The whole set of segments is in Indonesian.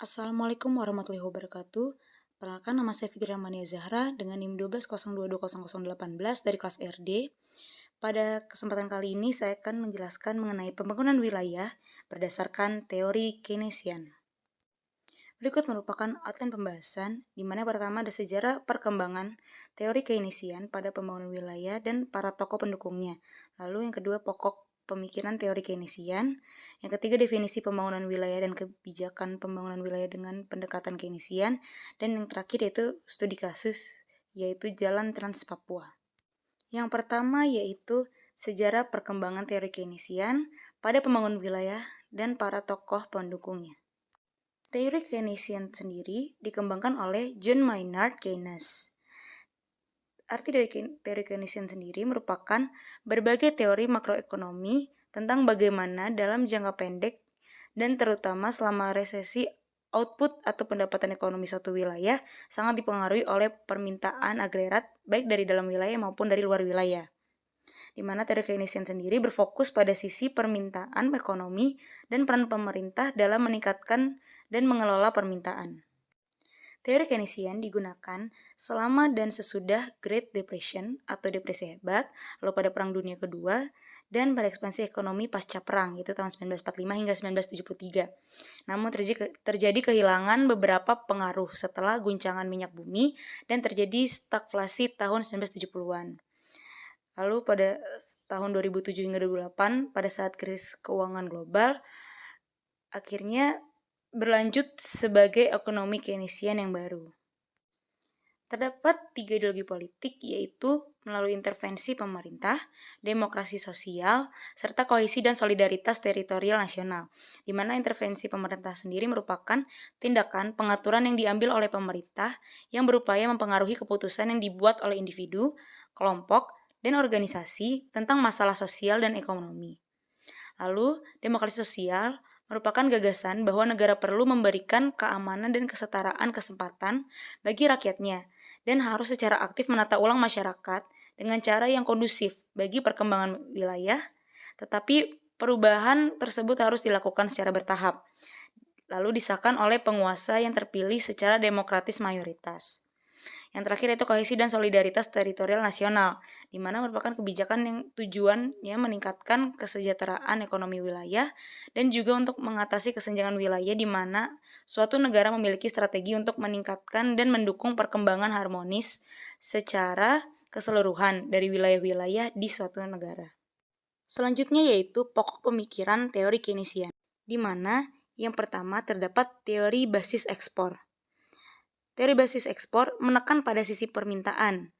Assalamualaikum warahmatullahi wabarakatuh. Perkenalkan, nama saya Fitri Ramania Zahra dengan NIM 1202200018 dari kelas RD. Pada kesempatan kali ini saya akan menjelaskan mengenai pembangunan wilayah berdasarkan teori Keynesian. Berikut merupakan outline pembahasan, di mana pertama ada sejarah perkembangan teori Keynesian pada pembangunan wilayah dan para tokoh pendukungnya. Lalu yang kedua, pokok pemikiran teori Keynesian. Yang ketiga, definisi pembangunan wilayah dan kebijakan pembangunan wilayah dengan pendekatan Keynesian. Dan yang terakhir yaitu studi kasus, yaitu Jalan Trans Papua. Yang pertama yaitu sejarah perkembangan teori Keynesian pada pembangunan wilayah dan para tokoh pendukungnya. Teori Keynesian sendiri dikembangkan oleh John Maynard Keynes. Arti dari teori Keynesian sendiri merupakan berbagai teori makroekonomi tentang bagaimana dalam jangka pendek dan terutama selama resesi output atau pendapatan ekonomi suatu wilayah sangat dipengaruhi oleh permintaan agregat baik dari dalam wilayah maupun dari luar wilayah. Di mana teori Keynesian sendiri berfokus pada sisi permintaan ekonomi dan peran pemerintah dalam meningkatkan dan mengelola permintaan. Teori Keynesian digunakan selama dan sesudah Great Depression atau depresi hebat, lalu pada Perang Dunia Kedua, dan pada ekspansi ekonomi pasca perang, yaitu tahun 1945 hingga 1973. Namun terjadi kehilangan beberapa pengaruh setelah guncangan minyak bumi dan terjadi stagflasi tahun 1970-an. Lalu pada tahun 2007 hingga 2008, pada saat krisis keuangan global, akhirnya berlanjut sebagai ekonomi Keynesian yang baru. Terdapat 3 ideologi politik, yaitu melalui intervensi pemerintah, demokrasi sosial, serta kohesi dan solidaritas teritorial nasional, di mana intervensi pemerintah sendiri merupakan tindakan pengaturan yang diambil oleh pemerintah yang berupaya mempengaruhi keputusan yang dibuat oleh individu, kelompok, dan organisasi tentang masalah sosial dan ekonomi. Lalu, demokrasi sosial merupakan gagasan bahwa negara perlu memberikan keamanan dan kesetaraan kesempatan bagi rakyatnya dan harus secara aktif menata ulang masyarakat dengan cara yang kondusif bagi perkembangan wilayah, tetapi perubahan tersebut harus dilakukan secara bertahap, lalu disahkan oleh penguasa yang terpilih secara demokratis mayoritas. Yang terakhir yaitu kohesi dan solidaritas teritorial nasional, di mana merupakan kebijakan yang tujuannya meningkatkan kesejahteraan ekonomi wilayah dan juga untuk mengatasi kesenjangan wilayah di mana suatu negara memiliki strategi untuk meningkatkan dan mendukung perkembangan harmonis secara keseluruhan dari wilayah-wilayah di suatu negara. Selanjutnya yaitu pokok pemikiran teori Keynesian, di mana yang pertama terdapat teori basis ekspor. Teori basis ekspor menekan pada sisi permintaan,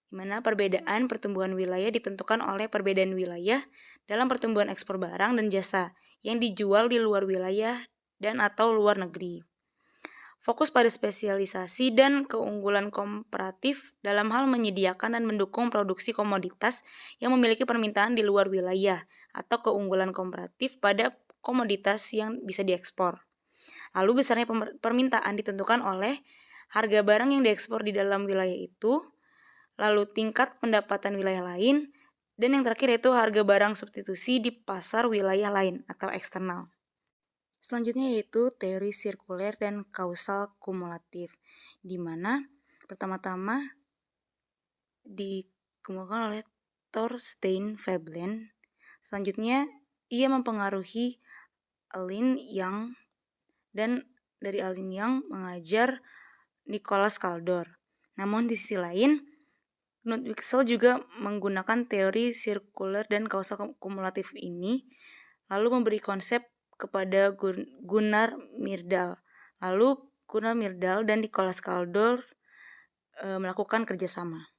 di mana perbedaan pertumbuhan wilayah ditentukan oleh perbedaan wilayah dalam pertumbuhan ekspor barang dan jasa yang dijual di luar wilayah dan atau luar negeri. Fokus pada spesialisasi dan keunggulan komparatif dalam hal menyediakan dan mendukung produksi komoditas yang memiliki permintaan di luar wilayah atau keunggulan komparatif pada komoditas yang bisa diekspor. Lalu besarnya permintaan ditentukan oleh harga barang yang diekspor di dalam wilayah itu, lalu tingkat pendapatan wilayah lain, dan yang terakhir yaitu harga barang substitusi di pasar wilayah lain atau eksternal. Selanjutnya yaitu teori sirkuler dan kausal kumulatif, di mana pertama-tama dikembangkan oleh Thorstein Veblen. Selanjutnya ia mempengaruhi Alin Yang, dan dari Alin Yang mengajar Nicholas Kaldor. Namun di sisi lain, Knut Wicksell juga menggunakan teori sirkuler dan kausal kumulatif ini, lalu memberi konsep kepada Gunnar Myrdal. Lalu Gunnar Myrdal dan Nicholas Kaldor melakukan kerjasama.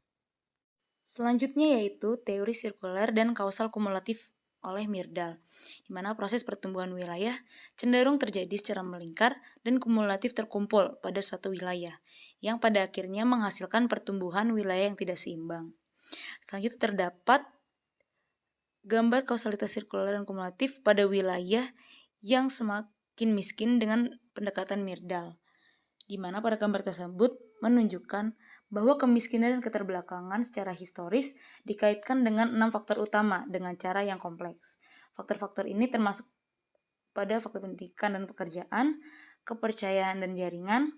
Selanjutnya yaitu teori sirkuler dan kausal kumulatif oleh Myrdal, di mana proses pertumbuhan wilayah cenderung terjadi secara melingkar dan kumulatif terkumpul pada suatu wilayah, yang pada akhirnya menghasilkan pertumbuhan wilayah yang tidak seimbang. Selanjutnya terdapat gambar kausalitas sirkuler dan kumulatif pada wilayah yang semakin miskin dengan pendekatan Myrdal, di mana pada gambar tersebut menunjukkan bahwa kemiskinan dan keterbelakangan secara historis dikaitkan dengan 6 faktor utama dengan cara yang kompleks. Faktor-faktor ini termasuk pada faktor pendidikan dan pekerjaan, kepercayaan dan jaringan,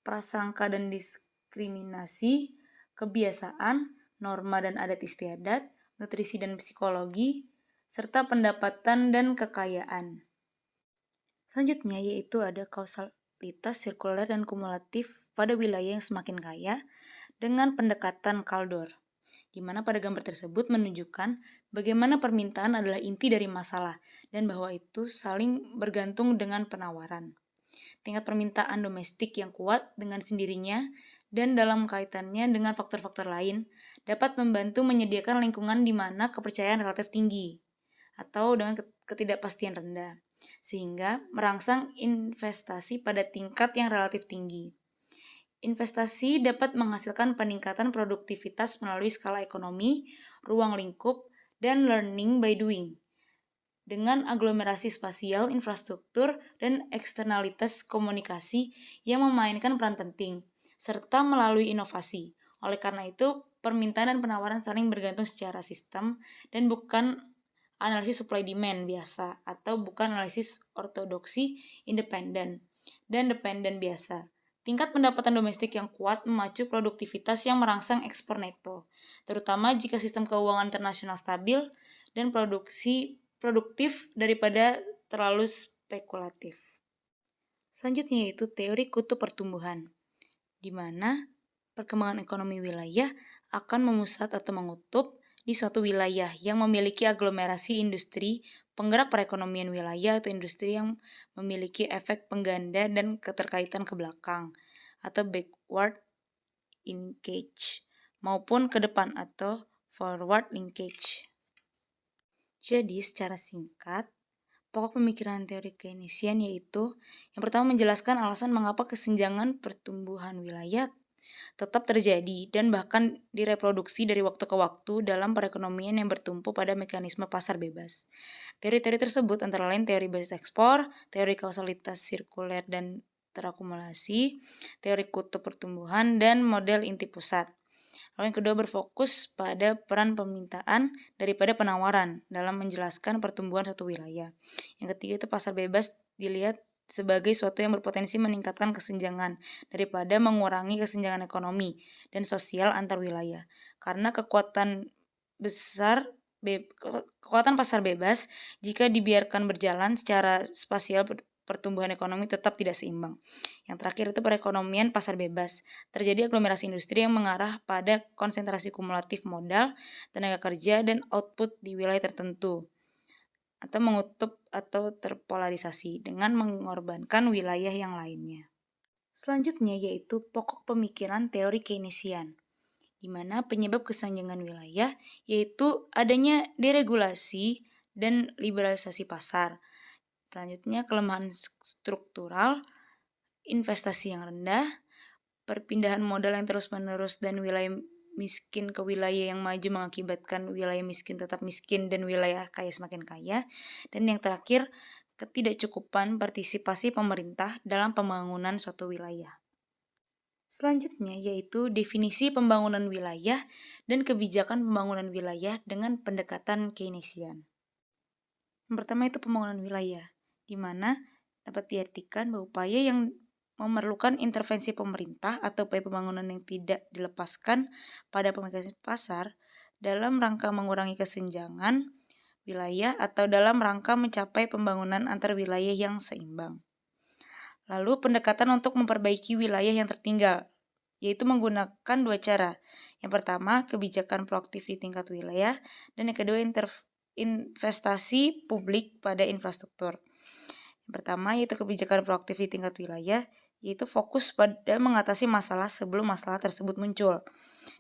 prasangka dan diskriminasi, kebiasaan, norma dan adat istiadat, nutrisi dan psikologi, serta pendapatan dan kekayaan. Selanjutnya yaitu ada kausalitas sirkuler dan kumulatif pada wilayah yang semakin kaya dengan pendekatan Kaldor, di mana pada gambar tersebut menunjukkan bagaimana permintaan adalah inti dari masalah dan bahwa itu saling bergantung dengan penawaran. Tingkat permintaan domestik yang kuat dengan sendirinya dan dalam kaitannya dengan faktor-faktor lain dapat membantu menyediakan lingkungan di mana kepercayaan relatif tinggi atau dengan ketidakpastian rendah, sehingga merangsang investasi pada tingkat yang relatif tinggi. Investasi dapat menghasilkan peningkatan produktivitas melalui skala ekonomi, ruang lingkup, dan learning by doing. Dengan aglomerasi spasial, infrastruktur, dan eksternalitas komunikasi yang memainkan peran penting, serta melalui inovasi. Oleh karena itu, permintaan dan penawaran saling bergantung secara sistem dan bukan analisis supply demand biasa atau bukan analisis ortodoksi independen dan dependen biasa. Tingkat pendapatan domestik yang kuat memacu produktivitas yang merangsang ekspor neto, terutama jika sistem keuangan internasional stabil dan produktif daripada terlalu spekulatif. Selanjutnya yaitu teori kutub pertumbuhan, di mana perkembangan ekonomi wilayah akan memusat atau mengutup di suatu wilayah yang memiliki aglomerasi industri, penggerak perekonomian wilayah atau industri yang memiliki efek pengganda dan keterkaitan ke belakang atau backward linkage maupun ke depan atau forward linkage. Jadi secara singkat, pokok pemikiran teori Keynesian yaitu yang pertama menjelaskan alasan mengapa kesenjangan pertumbuhan wilayah tetap terjadi dan bahkan direproduksi dari waktu ke waktu dalam perekonomian yang bertumpu pada mekanisme pasar bebas. Teori-teori tersebut antara lain teori basis ekspor, teori kausalitas sirkuler dan terakumulasi, teori kutub pertumbuhan, dan model inti pusat. Lalu yang kedua berfokus pada peran permintaan daripada penawaran dalam menjelaskan pertumbuhan suatu wilayah. Yang ketiga itu pasar bebas dilihat sebagai suatu yang berpotensi meningkatkan kesenjangan daripada mengurangi kesenjangan ekonomi dan sosial antar wilayah. Karena kekuatan pasar bebas jika dibiarkan berjalan secara spasial pertumbuhan ekonomi tetap tidak seimbang. Yang terakhir itu perekonomian pasar bebas. Terjadi aglomerasi industri yang mengarah pada konsentrasi kumulatif modal, tenaga kerja, dan output di wilayah tertentu atau mengutup atau terpolarisasi dengan mengorbankan wilayah yang lainnya. Selanjutnya yaitu pokok pemikiran teori Keynesian, di mana penyebab kesenjangan wilayah yaitu adanya deregulasi dan liberalisasi pasar. Selanjutnya kelemahan struktural, investasi yang rendah, perpindahan modal yang terus-menerus dan wilayah miskin ke wilayah yang maju mengakibatkan wilayah miskin tetap miskin dan wilayah kaya semakin kaya. Dan yang terakhir, ketidakcukupan partisipasi pemerintah dalam pembangunan suatu wilayah. Selanjutnya yaitu definisi pembangunan wilayah dan kebijakan pembangunan wilayah dengan pendekatan Keynesian. Yang pertama itu pembangunan wilayah, di mana dapat diartikan bahwa upaya yang memerlukan intervensi pemerintah atau upaya pembangunan yang tidak dilepaskan pada pemekaran pasar dalam rangka mengurangi kesenjangan wilayah atau dalam rangka mencapai pembangunan antar wilayah yang seimbang. Lalu pendekatan untuk memperbaiki wilayah yang tertinggal, yaitu menggunakan dua cara. Yang pertama, kebijakan proaktif di tingkat wilayah, dan yang kedua, investasi publik pada infrastruktur. Yang pertama yaitu kebijakan proaktif di tingkat wilayah, yaitu fokus pada mengatasi masalah sebelum masalah tersebut muncul.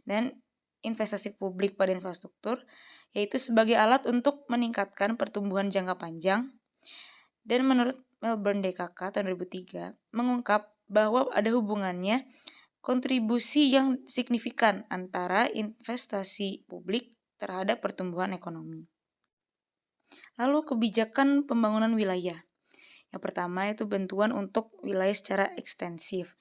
Dan investasi publik pada infrastruktur, yaitu sebagai alat untuk meningkatkan pertumbuhan jangka panjang. Dan menurut Melbourne DKK tahun 2003, mengungkap bahwa ada hubungannya kontribusi yang signifikan antara investasi publik terhadap pertumbuhan ekonomi. Lalu kebijakan pembangunan wilayah. Yang pertama itu bantuan untuk wilayah secara ekstensif,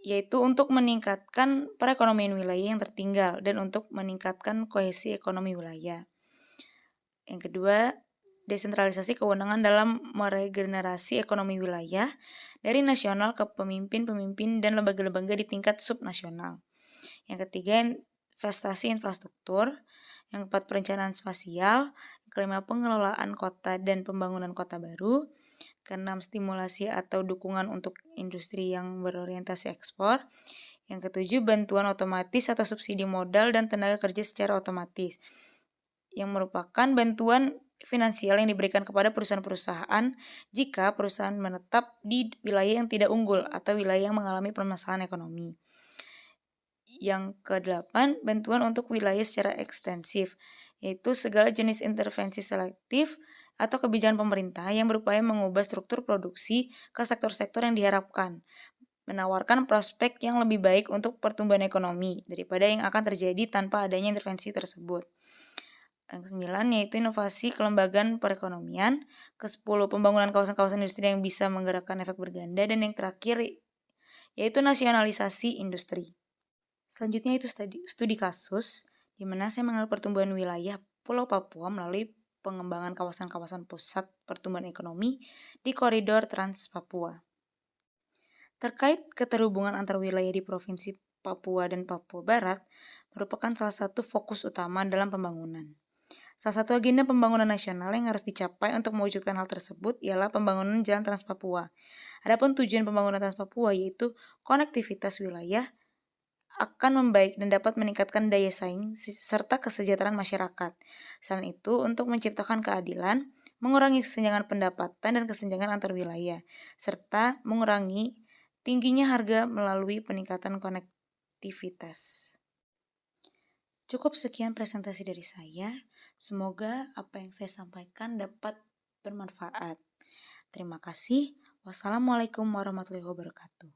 yaitu untuk meningkatkan perekonomian wilayah yang tertinggal dan untuk meningkatkan kohesi ekonomi wilayah. Yang kedua, desentralisasi kewenangan dalam meregenerasi ekonomi wilayah dari nasional ke pemimpin-pemimpin dan lembaga-lembaga di tingkat subnasional. Yang ketiga, investasi infrastruktur. Yang keempat, perencanaan spasial. Yang kelima, pengelolaan kota dan pembangunan kota baru. Keenam, stimulasi atau dukungan untuk industri yang berorientasi ekspor. Yang ketujuh, bantuan otomatis atau subsidi modal dan tenaga kerja secara otomatis, yang merupakan bantuan finansial yang diberikan kepada perusahaan-perusahaan jika perusahaan menetap di wilayah yang tidak unggul atau wilayah yang mengalami permasalahan ekonomi. Yang kedelapan, bantuan untuk wilayah secara ekstensif, yaitu segala jenis intervensi selektif atau kebijakan pemerintah yang berupaya mengubah struktur produksi ke sektor-sektor yang diharapkan, menawarkan prospek yang lebih baik untuk pertumbuhan ekonomi daripada yang akan terjadi tanpa adanya intervensi tersebut. Yang ke-9 yaitu inovasi kelembagaan perekonomian. Ke-10, pembangunan kawasan-kawasan industri yang bisa menggerakkan efek berganda. Dan yang terakhir yaitu nasionalisasi industri. Selanjutnya itu studi kasus, di mana saya mengenal pertumbuhan wilayah Pulau Papua melalui pengembangan kawasan-kawasan pusat pertumbuhan ekonomi di koridor Trans Papua. Terkait keterhubungan antar wilayah di Provinsi Papua dan Papua Barat merupakan salah satu fokus utama dalam pembangunan. Salah satu agenda pembangunan nasional yang harus dicapai untuk mewujudkan hal tersebut ialah pembangunan Jalan Trans Papua. Adapun tujuan pembangunan Trans Papua yaitu konektivitas wilayah akan membaik dan dapat meningkatkan daya saing serta kesejahteraan masyarakat. Selain itu, untuk menciptakan keadilan, mengurangi kesenjangan pendapatan dan kesenjangan antar wilayah, serta mengurangi tingginya harga melalui peningkatan konektivitas. Cukup sekian presentasi dari saya. Semoga apa yang saya sampaikan dapat bermanfaat. Terima kasih. Wassalamualaikum warahmatullahi wabarakatuh.